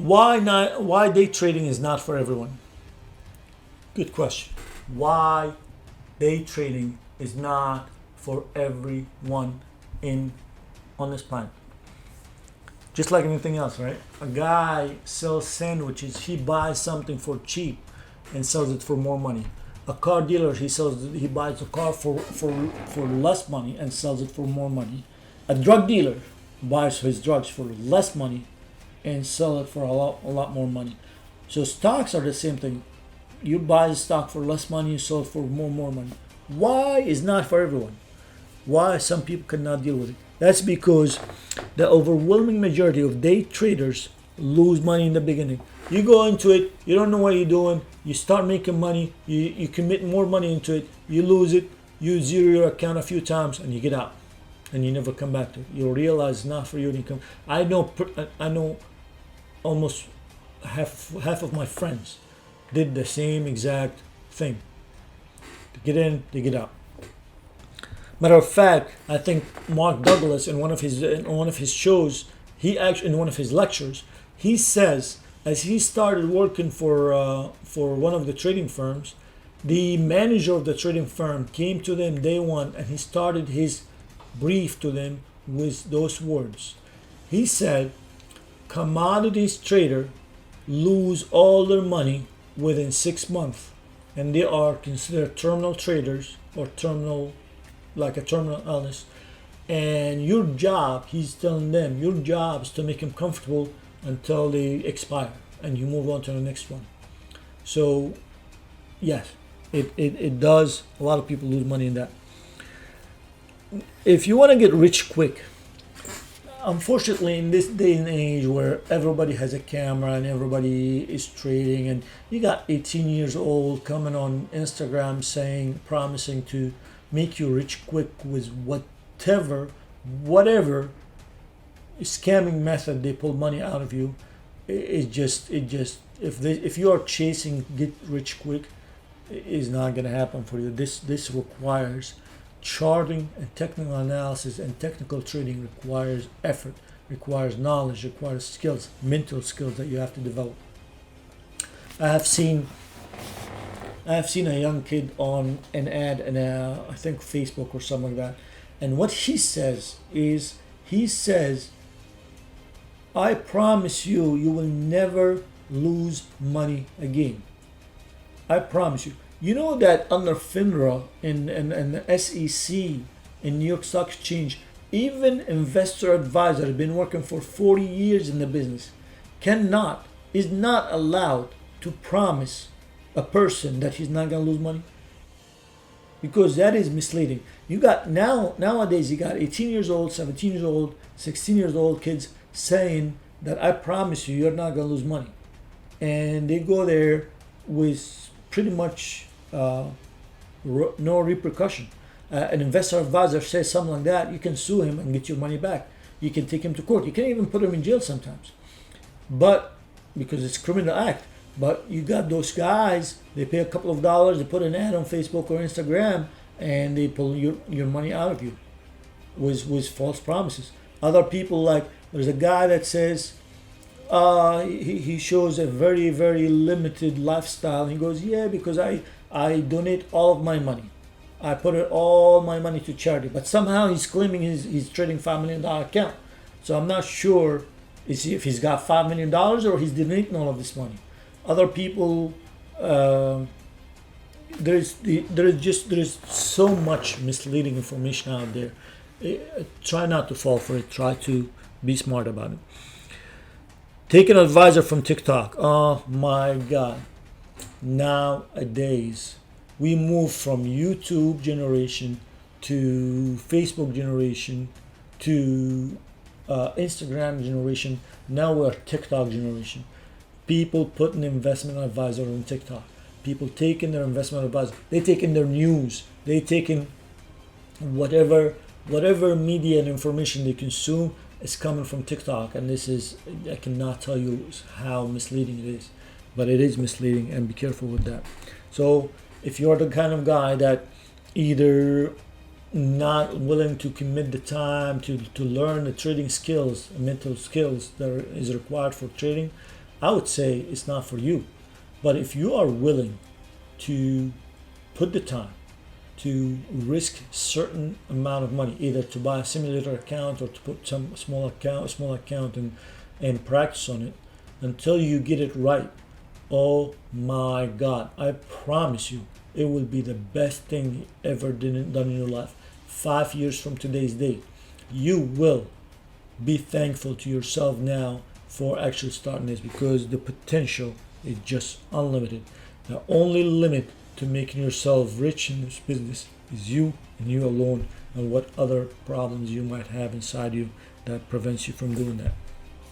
Why day trading is not for everyone? Good question. Why day trading is not for everyone on this planet? Just like anything else, right? A guy sells sandwiches. He buys something for cheap and sells it for more money. A car dealer, he buys a car for less money and sells it for more money. A drug dealer buys his drugs for less money and sell it for a lot more money. So stocks are the same thing. You buy the stock for less money, you sell it for more money. Why is not for everyone? Why some people cannot deal with it? That's because the overwhelming majority of day traders lose money in the beginning. You go into it, you don't know what you're doing, you start making money, you commit more money into it, you lose it, you zero your account a few times and you get out and you never come back to it. You'll realize it's not for you to come. I know almost half of my friends did the same exact thing. They get in, they get out. Matter of fact, I think Mark Douglas in one of his shows, in one of his lectures, he says as he started working for one of the trading firms, the manager of the trading firm came to them day one and he started his brief to them with those words. He said, commodities trader lose all their money within 6 months, and they are considered terminal traders or terminal analyst. And your job, he's telling them, your job is to make them comfortable until they expire and you move on to the next one. So yes, it does. A lot of people lose money in that. If you want to get rich quick, unfortunately in this day and age where everybody has a camera and everybody is trading, and you got 18 years old coming on Instagram promising to make you rich quick with whatever scamming method they pull money out of you. If you are chasing get rich quick, it is not going to happen for you. This requires charting and technical analysis, and technical trading requires effort, requires knowledge, requires skills, mental skills that you have to develop. I have seen a young kid on an ad in I think Facebook or something like that, and what he says is, I promise you, you will never lose money again. I promise you. You know that under FINRA and the SEC in New York Stock Exchange, even investor advisor have been working for 40 years in the business, is not allowed to promise a person that he's not going to lose money, because that is misleading. You got nowadays you got 18 years old, 17 years old, 16 years old kids saying that I promise you, you're not going to lose money, and they go there with pretty much no repercussion. An investor advisor says something like that, you can sue him and get your money back. You can take him to court. You can even put him in jail sometimes, but because it's a criminal act. But you got those guys, they pay a couple of dollars, they put an ad on Facebook or Instagram, and they pull your money out of you with false promises. Other people, like there's a guy that says he shows a very, very limited lifestyle. He goes, yeah, because I donate all of my money. I put all my money to charity. But somehow he's claiming he's trading $5 million account. So I'm not sure if he's got $5 million or he's donating all of this money. Other people, there's so much misleading information out there. Try not to fall for it. Try to be smart about it. Take an advisor from TikTok. Oh my God. Nowadays, we move from YouTube generation to Facebook generation to Instagram generation. Now we're TikTok generation. People putting investment advisor on TikTok. People taking their investment advisor. They taking their news. They taking whatever media and information they consume is coming from TikTok. And this is, I cannot tell you how misleading it is, but it is misleading, and be careful with that. So if you're the kind of guy that either not willing to commit the time to learn the trading skills, mental skills that is required for trading, I would say it's not for you. But if you are willing to put the time to risk certain amount of money, either to buy a simulator account or to put some small account and practice on it until you get it right, oh my God, I promise you, it will be the best thing you ever done in your life. 5 years from today's date, you will be thankful to yourself now for actually starting this, because the potential is just unlimited. The only limit to making yourself rich in this business is you and you alone, and what other problems you might have inside you that prevents you from doing that.